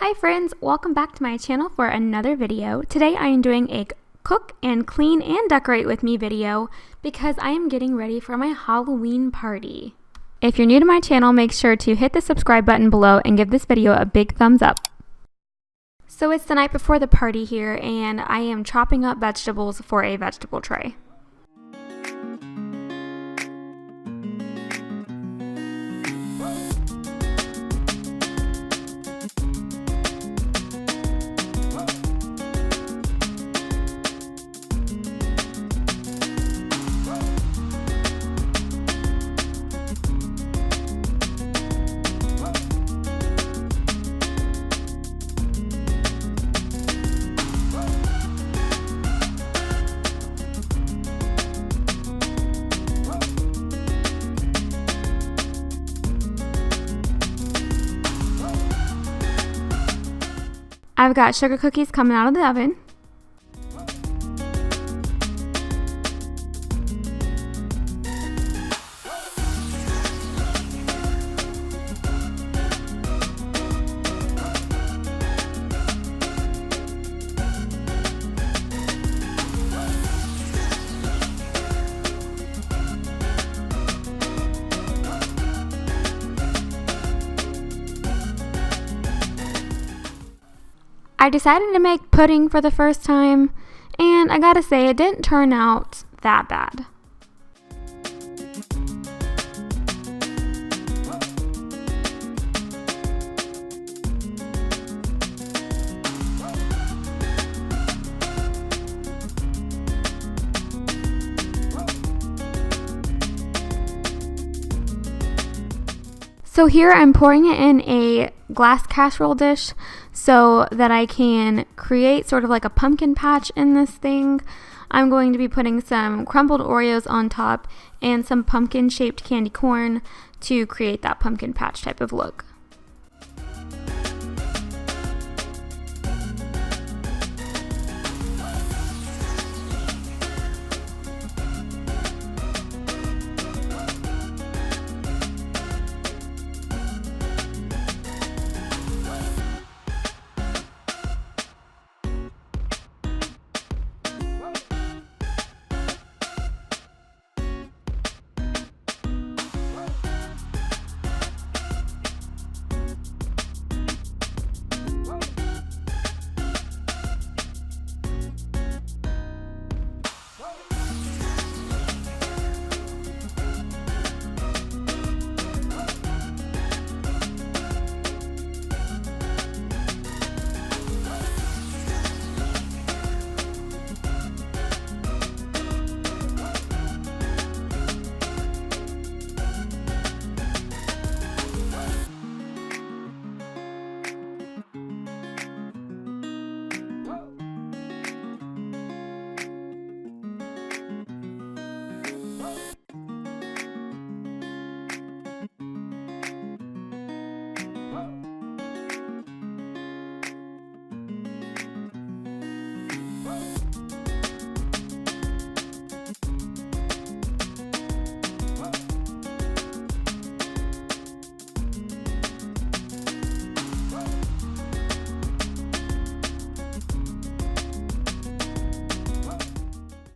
Hi friends, welcome back to my channel for another video. Today I am doing a cook and clean and decorate with me video because I am getting ready for my Halloween party. If you're new to my channel, make sure to hit the subscribe button below and give this video a big thumbs up. So it's the night before the party here and I am chopping up vegetables for a vegetable tray. I've got sugar cookies coming out of the oven. I decided to make pudding for the first time, and I gotta say it didn't turn out that bad. So here I'm pouring it in a glass casserole dish so that I can create sort of like a pumpkin patch in this thing. I'm going to be putting some crumbled Oreos on top and some pumpkin shaped candy corn to create that pumpkin patch type of look.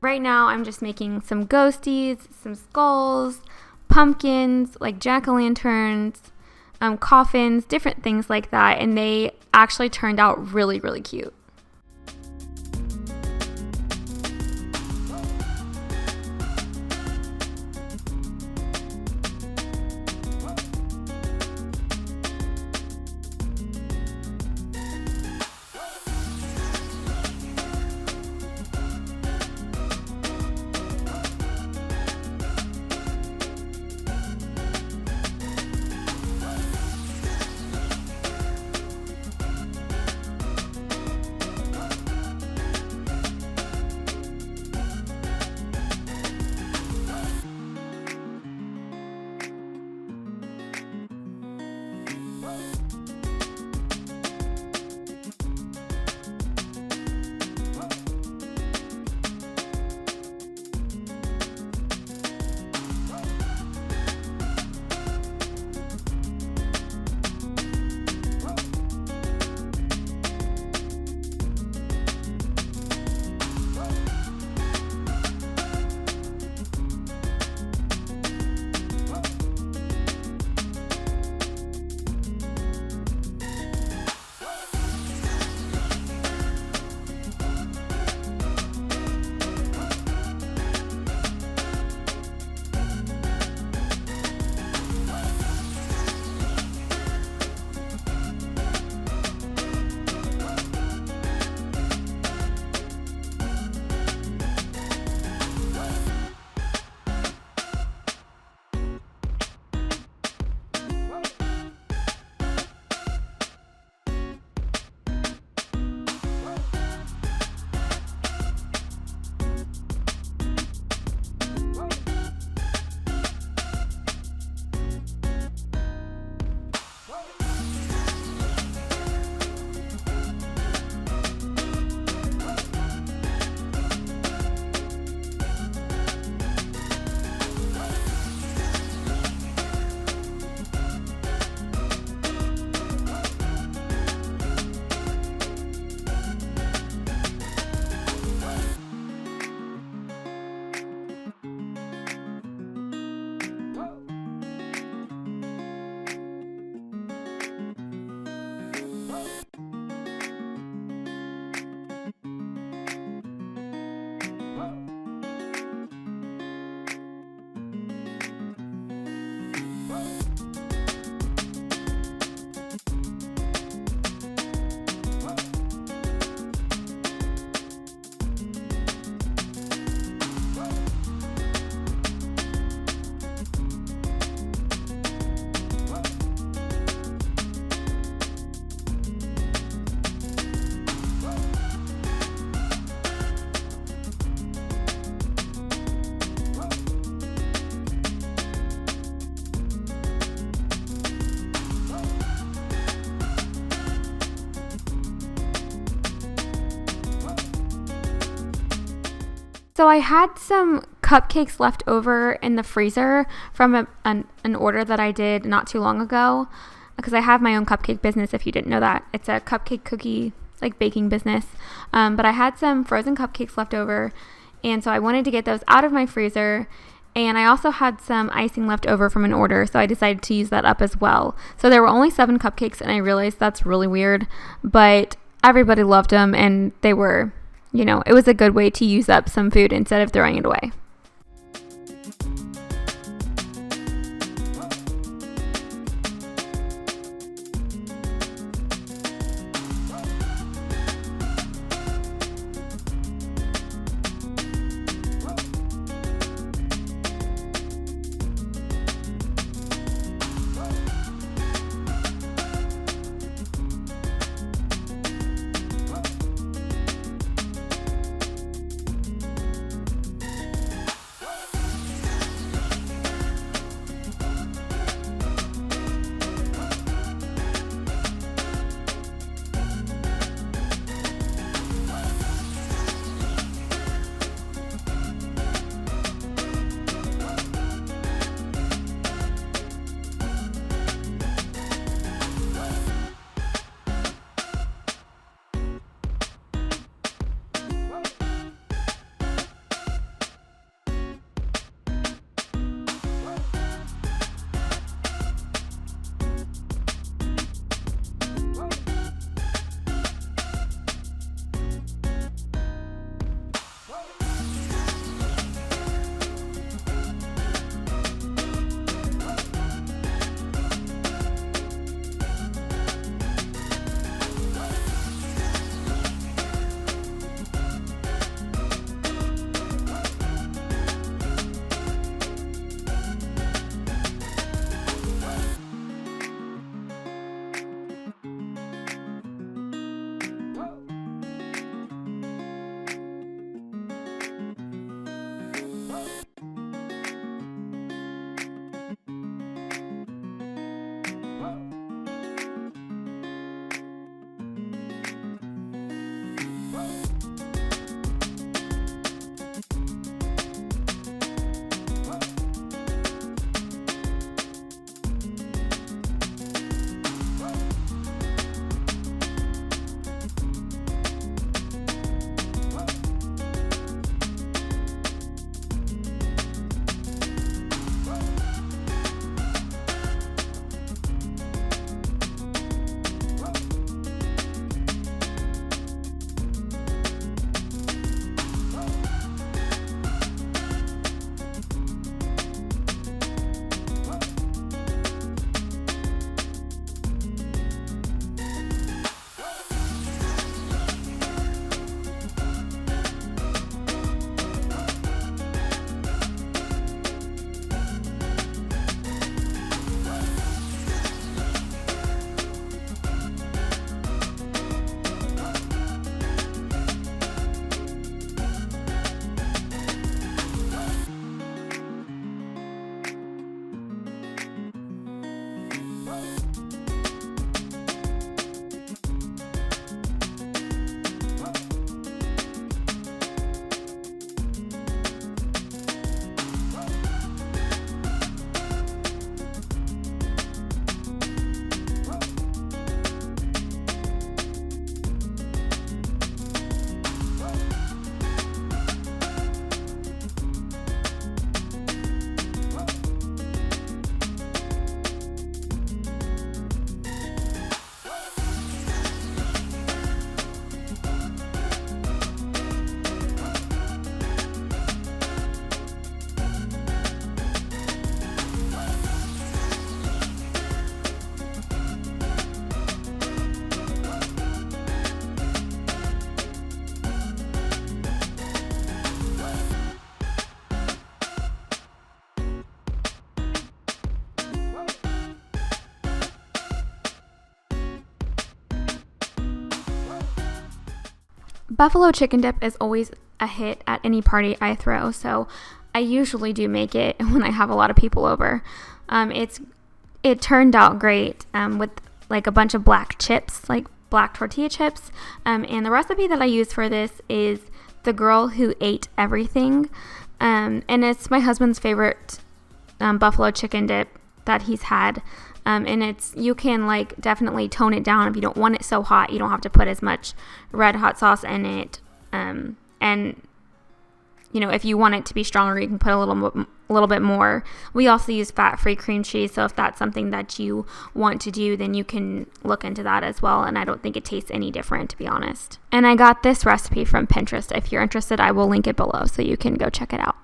Right now I'm just making some ghosties, some skulls, pumpkins, like jack-o'-lanterns, coffins, different things like that, and they actually turned out really, really cute. So I had some cupcakes left over in the freezer from an order that I did not too long ago, because I have my own cupcake business, if you didn't know that. It's a cupcake cookie, like baking business. But I had some frozen cupcakes left over, and so I wanted to get those out of my freezer. And I also had some icing left over from an order, so I decided to use that up as well. So there were only 7 cupcakes, and I realized that's really weird, but everybody loved them, and they were, it was a good way to use up some food instead of throwing it away. Buffalo chicken dip is always a hit at any party I throw, so I usually do make it when I have a lot of people over. It turned out great with like a bunch of black chips, like black tortilla chips, and the recipe that I use for this is The Girl Who Ate Everything. And it's my husband's favorite buffalo chicken dip that he's had. And you can like definitely tone it down if you don't want it so hot. You don't have to put as much red hot sauce in it. And you know, if you want it to be stronger, you can put a little bit more. We also use fat-free cream cheese, so if that's something that you want to do, then you can look into that as well. And I don't think it tastes any different, to be honest. And I got this recipe from Pinterest. If you're interested, I will link it below so you can go check it out.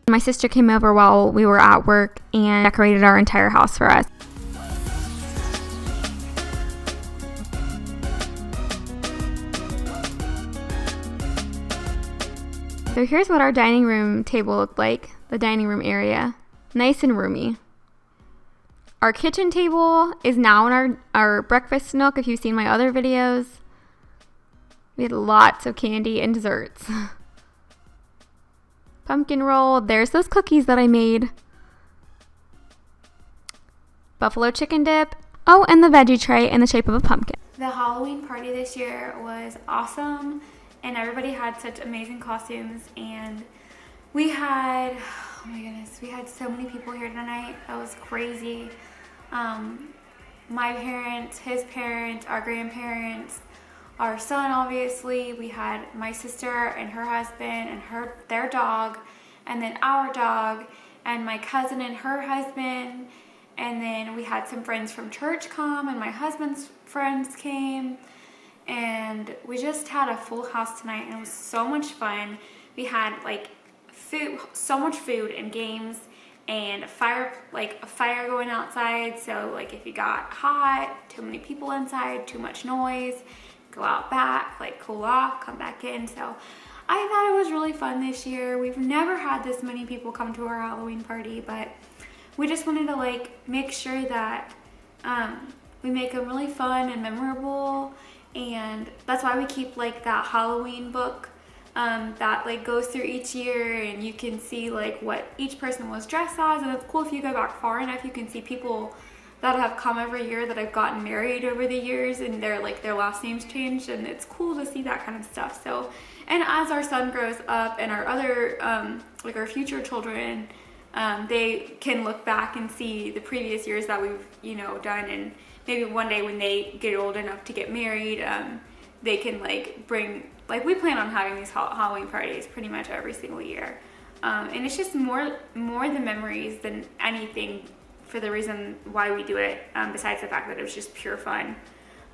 My sister came over while we were at work and decorated our entire house for us. So here's what our dining room table looked like, the dining room area. Nice and roomy. Our kitchen table is now in our breakfast nook, if you've seen my other videos. We had lots of candy and desserts. Pumpkin roll. There's those cookies that I made. Buffalo chicken dip. Oh, and the veggie tray in the shape of a pumpkin. The Halloween party this year was awesome, and everybody had such amazing costumes, and we had, oh my goodness, we had so many people here tonight. That was crazy. My parents, his parents, our grandparents, our son, obviously. We had my sister and her husband and their dog, and then our dog, and my cousin and her husband, and then we had some friends from church come, and my husband's friends came, and we just had a full house tonight, and it was so much fun. We had like food, so much food and games, and a fire going outside. So like if you got hot, too many people inside, too much noise, go out back, like cool off, come back in. So I thought it was really fun this year. We've never had this many people come to our Halloween party, but we just wanted to like make sure that we make them really fun and memorable, and that's why we keep like that Halloween book that like goes through each year, and you can see like what each person was dressed as. And it's cool if you go back far enough, you can see people that have come every year that have gotten married over the years, and their last names changed, and it's cool to see that kind of stuff. So, and as our son grows up and our other like our future children, they can look back and see the previous years that we've done, and maybe one day when they get old enough to get married, they can like bring, like, we plan on having these Halloween parties pretty much every single year, and it's just more the memories than anything, for the reason why we do it, besides the fact that it was just pure fun.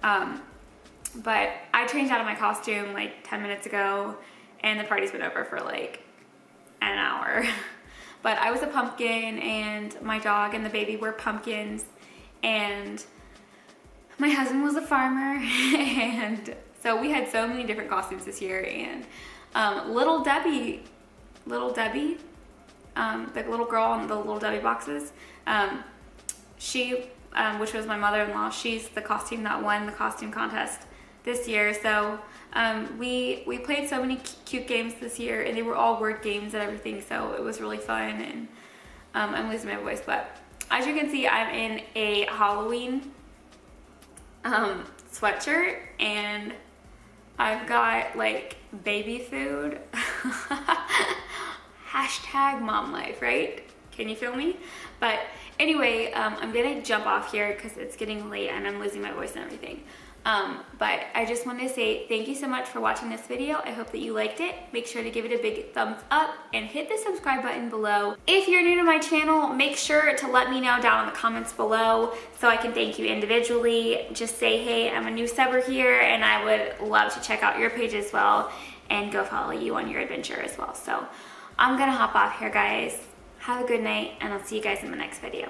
But I changed out of my costume like 10 minutes ago, and the party's been over for like an hour. But I was a pumpkin, and my dog and the baby were pumpkins, and my husband was a farmer, and so we had so many different costumes this year. And Little Debbie, the little girl on the Little Debbie boxes, she, which was my mother-in-law, she's the costume that won the costume contest this year. So we played so many cute games this year, and they were all word games and everything, so it was really fun. And I'm losing my voice, but as you can see, I'm in a Halloween sweatshirt, and I've got like baby food. Hashtag mom life, right? Can you feel me? But anyway, I'm gonna jump off here because it's getting late and I'm losing my voice and everything. But I just wanted to say thank you so much for watching this video. I hope that you liked it. Make sure to give it a big thumbs up and hit the subscribe button below. If you're new to my channel, make sure to let me know down in the comments below so I can thank you individually. Just say, hey, I'm a new subber here, and I would love to check out your page as well and go follow you on your adventure as well. So I'm gonna hop off here, guys. Have a good night, and I'll see you guys in the next video.